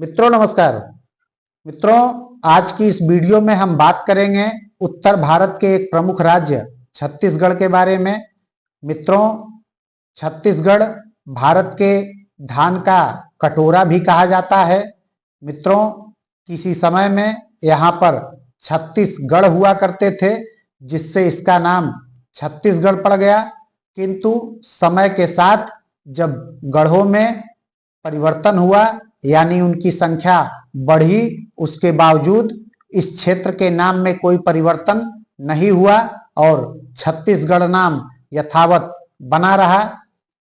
मित्रों नमस्कार। मित्रों, आज की इस वीडियो में हम बात करेंगे उत्तर भारत के एक प्रमुख राज्य छत्तीसगढ़ के बारे में। मित्रों, छत्तीसगढ़ भारत के धान का कटोरा भी कहा जाता है। मित्रों, किसी समय में यहाँ पर छत्तीसगढ़ हुआ करते थे, जिससे इसका नाम छत्तीसगढ़ पड़ गया। किंतु समय के साथ जब गढ़ों में परिवर्तन हुआ, यानी उनकी संख्या बढ़ी, उसके बावजूद इस क्षेत्र के नाम में कोई परिवर्तन नहीं हुआ और छत्तीसगढ़ नाम यथावत बना रहा।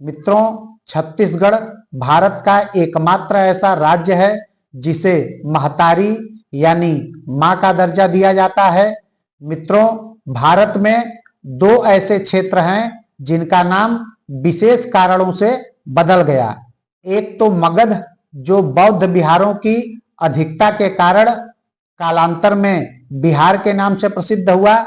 मित्रों, छत्तीसगढ़ भारत का एकमात्र ऐसा राज्य है जिसे महतारी यानी मां का दर्जा दिया जाता है। मित्रों, भारत में दो ऐसे क्षेत्र हैं जिनका नाम विशेष कारणों से बदल गया। एक तो मगध, जो बौद्ध बिहारों की अधिकता के कारण कालांतर में बिहार के नाम से प्रसिद्ध हुआ,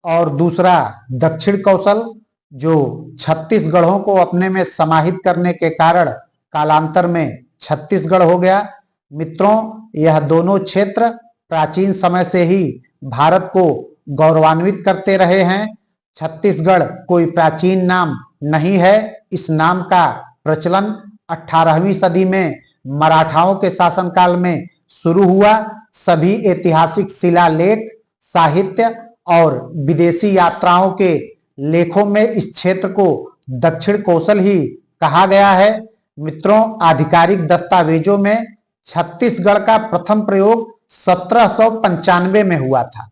और दूसरा दक्षिण कौशल, जो छत्तीसगढ़ों को अपने में समाहित करने के कारण कालांतर में छत्तीसगढ़ हो गया। मित्रों, यह दोनों क्षेत्र प्राचीन समय से ही भारत को गौरवान्वित करते रहे हैं। छत्तीसगढ़ कोई प्राचीन नाम नहीं है। इस नाम का प्रचलन 18वीं सदी में मराठाओं के शासनकाल में शुरू हुआ। सभी ऐतिहासिक शिलालेख, साहित्य और विदेशी यात्राओं के लेखों में इस क्षेत्र को दक्षिण कौशल ही कहा गया है। मित्रों, आधिकारिक दस्तावेजों में छत्तीसगढ़ का प्रथम प्रयोग 1795 में हुआ था।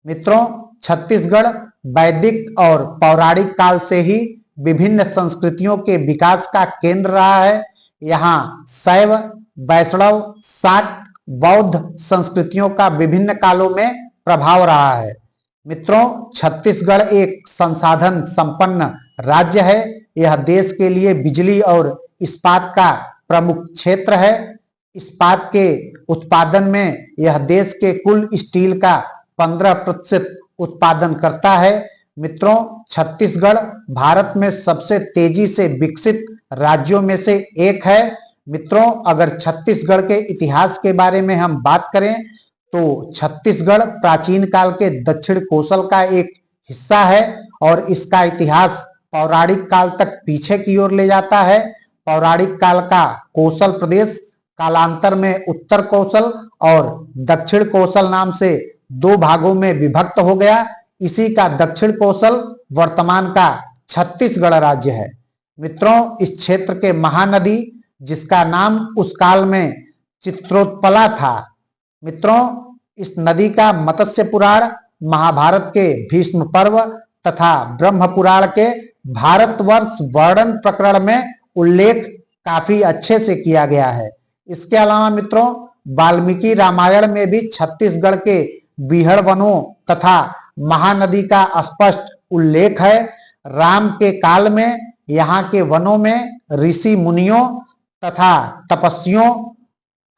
मित्रों, छत्तीसगढ़ वैदिक और पौराणिक काल से ही विभिन्न संस्कृतियों के विकास का केंद्र रहा है। यहाँ शैव, वैष्णव, शाक्त, बौद्ध संस्कृतियों का विभिन्न कालों में प्रभाव रहा है। मित्रों, छत्तीसगढ़ एक संसाधन संपन्न राज्य है। यह देश के लिए बिजली और इस्पात का प्रमुख क्षेत्र है। इस्पात के उत्पादन में यह देश के कुल स्टील का 15% उत्पादन करता है। मित्रों, छत्तीसगढ़ भारत में सबसे तेजी से विकसित राज्यों में से एक है। मित्रों, अगर छत्तीसगढ़ के इतिहास के बारे में हम बात करें तो छत्तीसगढ़ प्राचीन काल के दक्षिण कौशल का एक हिस्सा है और इसका इतिहास पौराणिक काल तक पीछे की ओर ले जाता है। पौराणिक काल का कौशल प्रदेश कालांतर में उत्तर कौशल और दक्षिण कौशल नाम से दो भागों में विभक्त हो गया। इसी का दक्षिण कौशल वर्तमान का छत्तीसगढ़ राज्य है। मित्रों, इस क्षेत्र के महानदी, जिसका नाम उस काल में चित्रोत्पला था। मित्रों, इस नदी का मत्स्य पुराण, महाभारत के भीष्म पर्व तथा ब्रह्म पुराण के भारतवर्ष वर्णन प्रकरण में उल्लेख काफी अच्छे से किया गया है। इसके अलावा मित्रों, वाल्मीकि रामायण में भी छत्तीसगढ़ के बीहड़ वनों तथा महानदी का स्पष्ट उल्लेख है। राम के काल में यहाँ के वनों में ऋषि मुनियों तथा तपस्वियों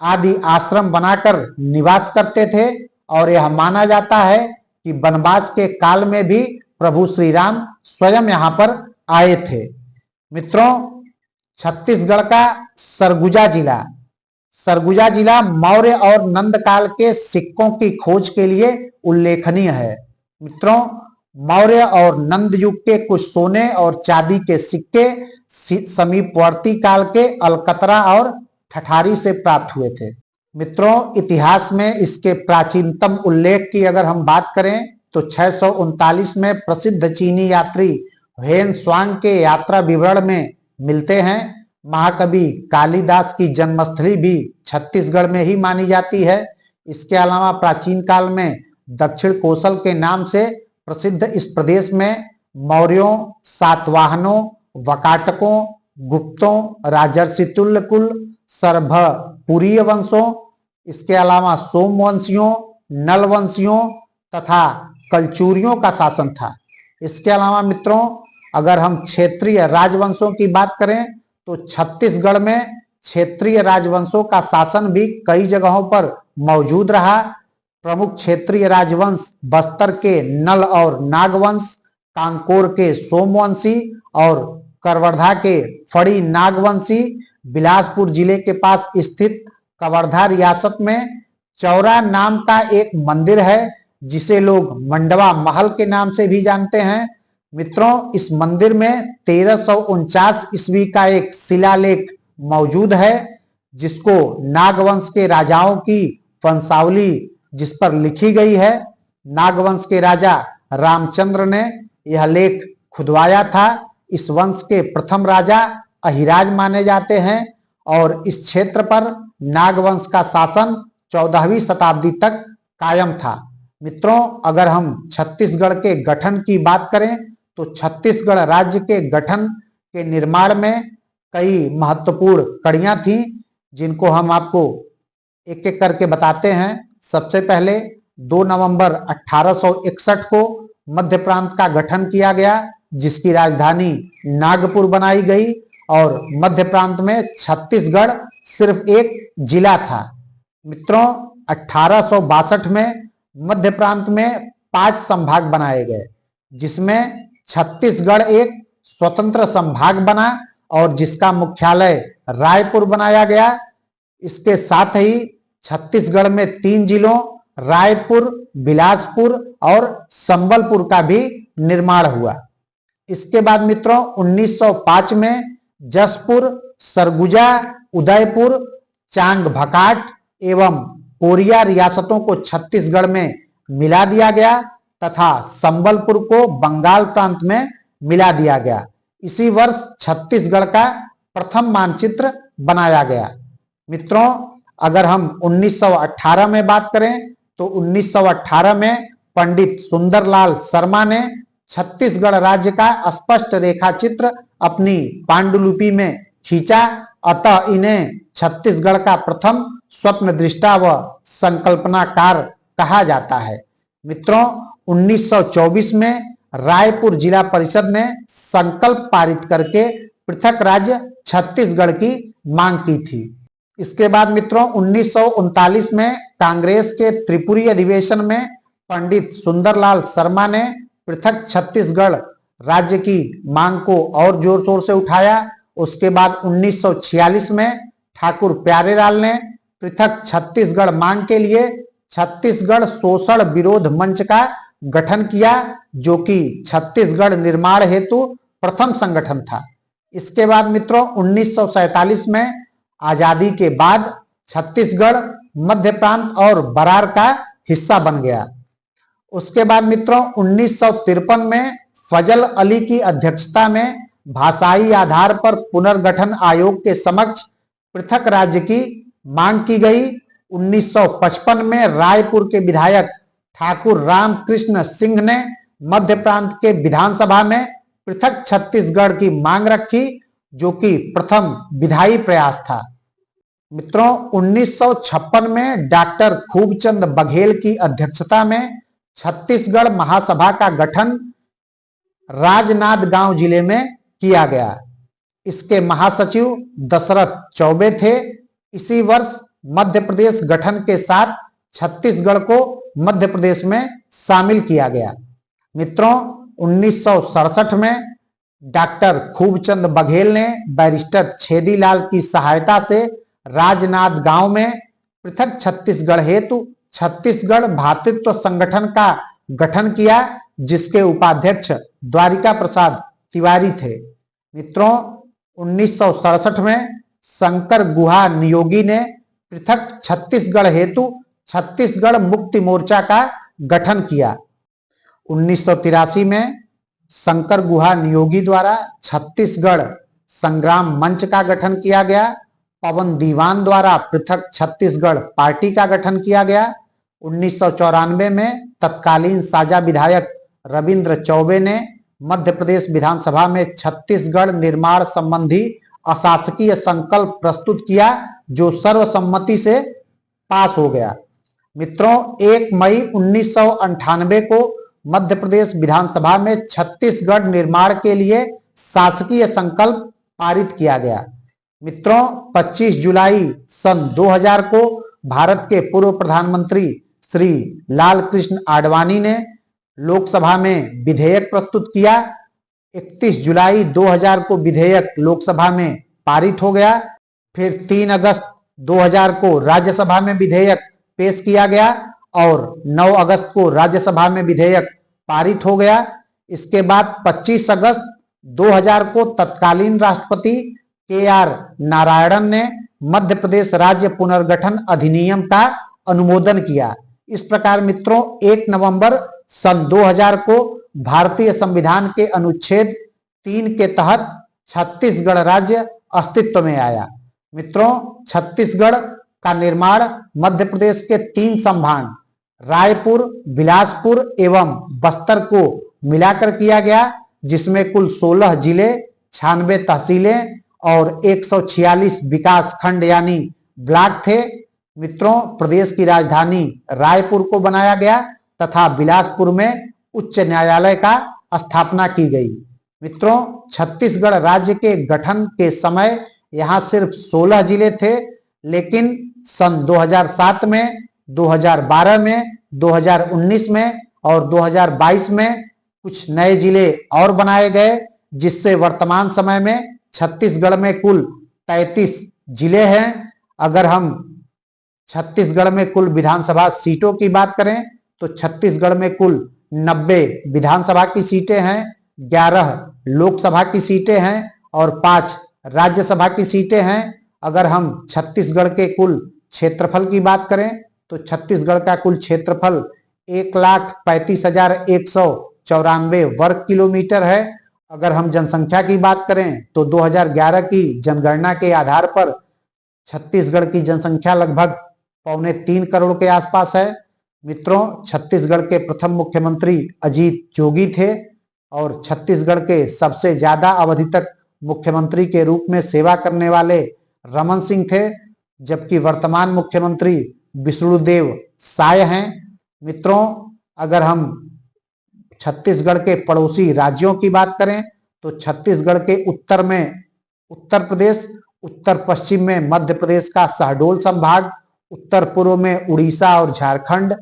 आदि आश्रम बनाकर निवास करते थे और यह माना जाता है कि वनवास के काल में भी प्रभु श्री राम स्वयं यहाँ पर आए थे। मित्रों, छत्तीसगढ़ का सरगुजा जिला मौर्य और नंद काल के सिक्कों की खोज के लिए उल्लेखनीय है। मित्रों, मौर्य और नंद युग के कुछ सोने और चांदी के सिक्के समीपवर्ती काल के अलकतरा और ठठारी से प्राप्त हुए थे। मित्रों, इतिहास में इसके प्राचीनतम उल्लेख की अगर हम बात करें तो 639 में प्रसिद्ध चीनी यात्री हेन स्वांग के यात्रा विवरण में मिलते हैं। महाकवि कालिदास की जन्मस्थली भी छत्तीसगढ़ में ही मानी जाती है। इसके अलावा प्राचीन काल में दक्षिण कौशल के नाम से प्रसिद्ध इस प्रदेश में मौर्यों, सातवाहनों, वकाटकों, गुप्तों, राजर्षि तुल्य कुल, सरभपुरीय वंशों, इसके अलावा सोमवंशियों, नलवंशियों तथा कलचुरियों का शासन था। इसके अलावा मित्रों, अगर हम क्षेत्रीय राजवंशों की बात करें तो छत्तीसगढ़ में क्षेत्रीय राजवंशों का शासन भी कई जगहों पर मौजूद रहा। प्रमुख क्षेत्रीय राजवंश बस्तर के नल और नागवंश, कांकोर के सोमवंशी और करवर्धा के फड़ी नागवंशी, बिलासपुर जिले के पास स्थित कवर्धा रियासत में चौरा नाम का एक मंदिर है जिसे लोग मंडवा महल के नाम से भी जानते हैं। मित्रों, इस मंदिर में 1349 ईस्वी का एक शिलालेख मौजूद है जिसको नागवंश के राजाओं की वंशावली जिस पर लिखी गई है। नागवंश के राजा रामचंद्र ने यह लेख खुदवाया था। इस वंश के प्रथम राजा अहिराज माने जाते हैं और इस क्षेत्र पर नागवंश का शासन 14वीं शताब्दी तक कायम था। मित्रों, अगर हम छत्तीसगढ़ के गठन की बात करें तो छत्तीसगढ़ राज्य के गठन के निर्माण में कई महत्वपूर्ण कड़ियां थीं जिनको हम आपको एक एक करके बताते हैं। सबसे पहले 2 नवंबर 1861 को मध्य प्रांत का गठन किया गया जिसकी राजधानी नागपुर बनाई गई और मध्य प्रांत में छत्तीसगढ़ सिर्फ एक जिला था। मित्रों, 1862 में मध्य प्रांत में 5 संभाग बनाए गए जिसमें छत्तीसगढ़ एक स्वतंत्र संभाग बना और जिसका मुख्यालय रायपुर बनाया गया। इसके साथ ही छत्तीसगढ़ में 3 जिलों रायपुर, बिलासपुर और संबलपुर का भी निर्माण हुआ। इसके बाद मित्रों 1905 में जसपुर, सरगुजा, उदयपुर, चांग भकाट एवं कोरिया रियासतों को छत्तीसगढ़ में मिला दिया गया तथा संबलपुर को बंगाल प्रांत में मिला दिया गया। इसी वर्ष छत्तीसगढ़ का प्रथम मानचित्र बनाया गया। मित्रों, अगर हम 1918 में बात करें तो 1918 में पंडित सुंदरलाल शर्मा ने छत्तीसगढ़ राज्य का स्पष्ट रेखा चित्र अपनी पांडुलिपि में खींचा। अतः इन्हें छत्तीसगढ़ का प्रथम स्वप्न दृष्टा व संकल्पनाकार कहा जाता है। मित्रों, 1924 में रायपुर जिला परिषद ने संकल्प पारित करके पृथक राज्य छत्तीसगढ़ की मांग की थी। इसके बाद मित्रों 1939 में कांग्रेस के त्रिपुरी अधिवेशन में पंडित सुंदरलाल शर्मा ने पृथक छत्तीसगढ़ राज्य की मांग को और जोर शोर से उठाया। उसके बाद 1946 में ठाकुर प्यारेलाल ने पृथक छत्तीसगढ़ मांग के लिए छत्तीसगढ़ शोषण विरोध मंच का गठन किया जो कि छत्तीसगढ़ निर्माण हेतु प्रथम संगठन था। इसके बाद मित्रों 1947 में आजादी के बाद छत्तीसगढ़ मध्य प्रांत और बरार का हिस्सा बन गया। उसके बाद मित्रों 1953 में फजल अली की अध्यक्षता में भाषाई आधार पर पुनर्गठन आयोग के समक्ष पृथक राज्य की मांग की गई। 1955 में रायपुर के विधायक ठाकुर रामकृष्ण सिंह ने मध्य प्रांत के विधानसभा में पृथक छत्तीसगढ़ की मांग रखी जो कि प्रथम विधायी प्रयास था। मित्रों 1956 में डॉक्टर खूबचंद बघेल की अध्यक्षता में छत्तीसगढ़ महासभा का गठन राजनांदगांव जिले में किया गया। इसके महासचिव दशरथ चौबे थे। इसी वर्ष मध्य प्रदेश गठन के साथ छत्तीसगढ़ को मध्य प्रदेश में शामिल किया गया। मित्रों 1967 में डॉक्टर खूबचंद बघेल ने बैरिस्टर छेदीलाल की सहायता से राजनांदगांव में पृथक छत्तीसगढ़ हेतु छत्तीसगढ़ भ्रातृत्व संगठन का गठन किया जिसके उपाध्यक्ष द्वारिका प्रसाद तिवारी थे। मित्रों 1967 में शंकर गुहा नियोगी ने पृथक छत्तीसगढ़ हेतु छत्तीसगढ़ मुक्ति मोर्चा का गठन किया। 1983 में शंकर गुहा नियोगी द्वारा छत्तीसगढ़ संग्राम मंच का गठन किया गया। पवन दीवान द्वारा पृथक छत्तीसगढ़ पार्टी का गठन किया गया। 1994 में तत्कालीन साजा विधायक रविंद्र चौबे ने मध्य प्रदेश विधानसभा में छत्तीसगढ़ निर्माण संबंधी अशासकीय संकल्प प्रस्तुत किया जो सर्वसम्मति से पास हो गया। मित्रों 1 मई 1998 को मध्य प्रदेश विधानसभा में छत्तीसगढ़ निर्माण के लिए शासकीय संकल्प पारित किया गया। मित्रों 25 जुलाई सन 2000 को भारत के पूर्व प्रधानमंत्री श्री लाल कृष्ण आडवाणी ने लोकसभा में विधेयक प्रस्तुत किया। 31 जुलाई 2000 को विधेयक लोकसभा में पारित हो गया। फिर 3 अगस्त 2000 को राज्यसभा में विधेयक पेश किया गया और 9 अगस्त को राज्यसभा में विधेयक पारित हो गया। इसके बाद 25 अगस्त 2000 को तत्कालीन राष्ट्रपति KR नारायणन ने मध्य प्रदेश राज्य पुनर्गठन अधिनियम का अनुमोदन किया। इस प्रकार मित्रों 1 नवंबर सन 2000 को भारतीय संविधान के अनुच्छेद 3 के तहत छत्तीसगढ़ राज्य अस्तित्व में आया। मित्रों छत्तीसगढ़ का निर्माण मध्य प्रदेश के 3 संभाग रायपुर, बिलासपुर एवं बस्तर को मिलाकर किया गया, जिसमें कुल 16 जिले, 96 तहसीलें और 146 विकास खंड यानी ब्लॉक थे। मित्रों प्रदेश की राजधानी रायपुर को बनाया गया तथा बिलासपुर में उच्च न्यायालय का स्थापना की गई। मित्रों छत्तीसगढ़ राज्य के गठन के समय यहाँ सिर्फ 16 जिले थे, लेकिन सन 2007 में, 2012 में, 2019 में और 2022 में कुछ नए जिले और बनाए गए, जिससे वर्तमान समय में छत्तीसगढ़ में कुल 33 जिले हैं। अगर हम छत्तीसगढ़ में कुल विधानसभा सीटों की बात करें तो छत्तीसगढ़ में कुल 90 विधानसभा की सीटें हैं, 11 लोकसभा की सीटें हैं और 5 राज्यसभा की सीटें हैं। अगर हम छत्तीसगढ़ के कुल क्षेत्रफल की बात करें तो छत्तीसगढ़ का कुल क्षेत्रफल 1,35,194 वर्ग किलोमीटर है। अगर हम जनसंख्या की बात करें तो 2011 की जनगणना के आधार पर छत्तीसगढ़ की जनसंख्या लगभग 2.25 करोड़ के आसपास है। मित्रों छत्तीसगढ़ के प्रथम मुख्यमंत्री अजीत जोगी थे और छत्तीसगढ़ के सबसे ज्यादा अवधि तक मुख्यमंत्री के रूप में सेवा करने वाले रमन सिंह थे, जबकि वर्तमान मुख्यमंत्री विष्णुदेव साय हैं। मित्रों अगर हम छत्तीसगढ़ के पड़ोसी राज्यों की बात करें तो छत्तीसगढ़ के उत्तर में उत्तर प्रदेश, उत्तर पश्चिम में मध्य प्रदेश का शहडोल संभाग, उत्तर पूर्व में उड़ीसा और झारखंड,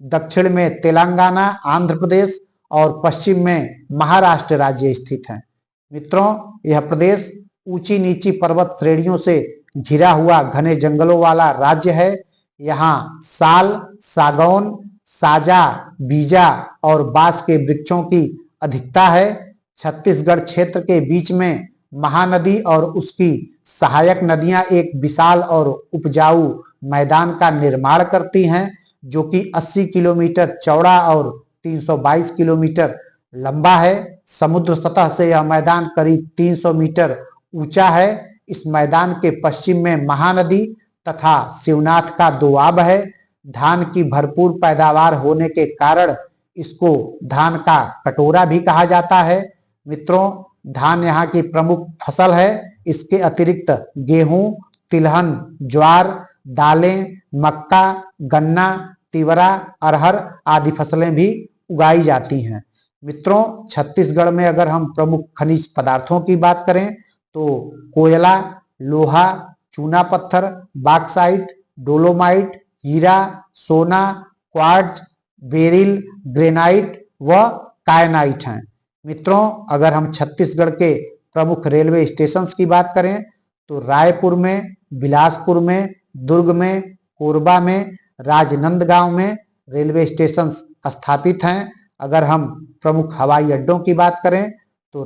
दक्षिण में तेलंगाना, आंध्र प्रदेश और पश्चिम में महाराष्ट्र राज्य स्थित हैं। मित्रों यह प्रदेश ऊंची नीची पर्वत श्रेणियों से घिरा हुआ घने जंगलों वाला राज्य है। यहाँ साल, सागौन, साजा, बीजा और बांस के वृक्षों की अधिकता है। छत्तीसगढ़ क्षेत्र के बीच में महानदी और उसकी सहायक नदियां एक विशाल और उपजाऊ मैदान का निर्माण करती हैं, जो कि 80 किलोमीटर चौड़ा और 322 किलोमीटर लंबा है। समुद्र सतह से यह मैदान करीब 300 मीटर ऊंचा है। इस मैदान के पश्चिम में महानदी तथा शिवनाथ का दोआब है। धान की भरपूर पैदावार होने के कारण इसको धान का कटोरा भी कहा जाता है। मित्रों धान यहाँ की प्रमुख फसल है। इसके अतिरिक्त गेहूं, तिलहन, ज्वार, दालें, मक्का, गन्ना, तिवरा, अरहर आदि फसलें भी उगाई जाती हैं। मित्रों छत्तीसगढ़ में अगर हम प्रमुख खनिज पदार्थों की बात करें तो कोयला, लोहा, चूना पत्थर, बॉक्साइट, डोलोमाइट, हीरा, सोना, क्वार्ट्ज, बेरिल, ग्रेनाइट व कायनाइट हैं। मित्रों अगर हम छत्तीसगढ़ के प्रमुख रेलवे स्टेशन की बात करें तो रायपुर में, बिलासपुर में, दुर्ग में, कोरबा में, राजनांदगांव में रेलवे स्टेशन स्थापित हैं। अगर हम प्रमुख हवाई अड्डों की बात करें तो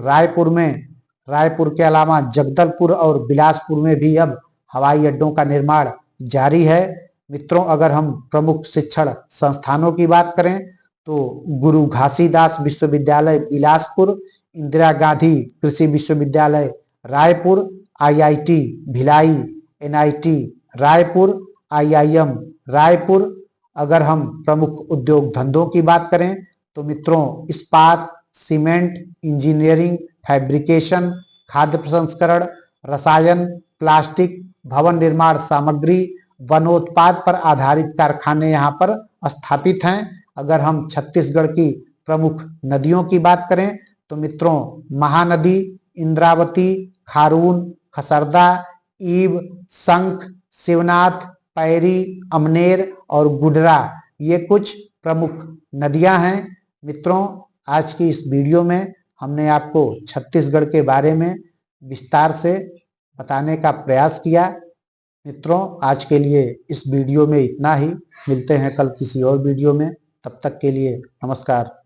रायपुर के अलावा जगदलपुर और बिलासपुर में भी अब हवाई अड्डों का निर्माण जारी है। मित्रों अगर हम प्रमुख शिक्षण संस्थानों की बात करें तो गुरु घासीदास विश्वविद्यालय बिलासपुर, इंदिरा गांधी कृषि विश्वविद्यालय Raipur, IIT Bhilai, NIT Raipur, IIM Raipur. अगर हम प्रमुख उद्योग धंधों की बात करें तो मित्रों इस्पात, सीमेंट, इंजीनियरिंग, फैब्रिकेशन, खाद्य प्रसंस्करण, रसायन, प्लास्टिक, भवन निर्माण सामग्री, वनोत्पाद पर आधारित कारखाने यहाँ पर स्थापित हैं। अगर हम छत्तीसगढ़ की प्रमुख नदियों की बात करें तो मित्रों महानदी इंद्रावती, खारून, खसरदा, ईब, शंख, शिवनाथ, पैरी, अमनेर और गुडरा ये कुछ प्रमुख नदियां हैं। मित्रों आज की इस वीडियो में हमने आपको छत्तीसगढ़ के बारे में विस्तार से बताने का प्रयास किया। मित्रों, आज के लिए इस वीडियो में इतना ही। मिलते हैं कल किसी और वीडियो में। तब तक के लिए नमस्कार।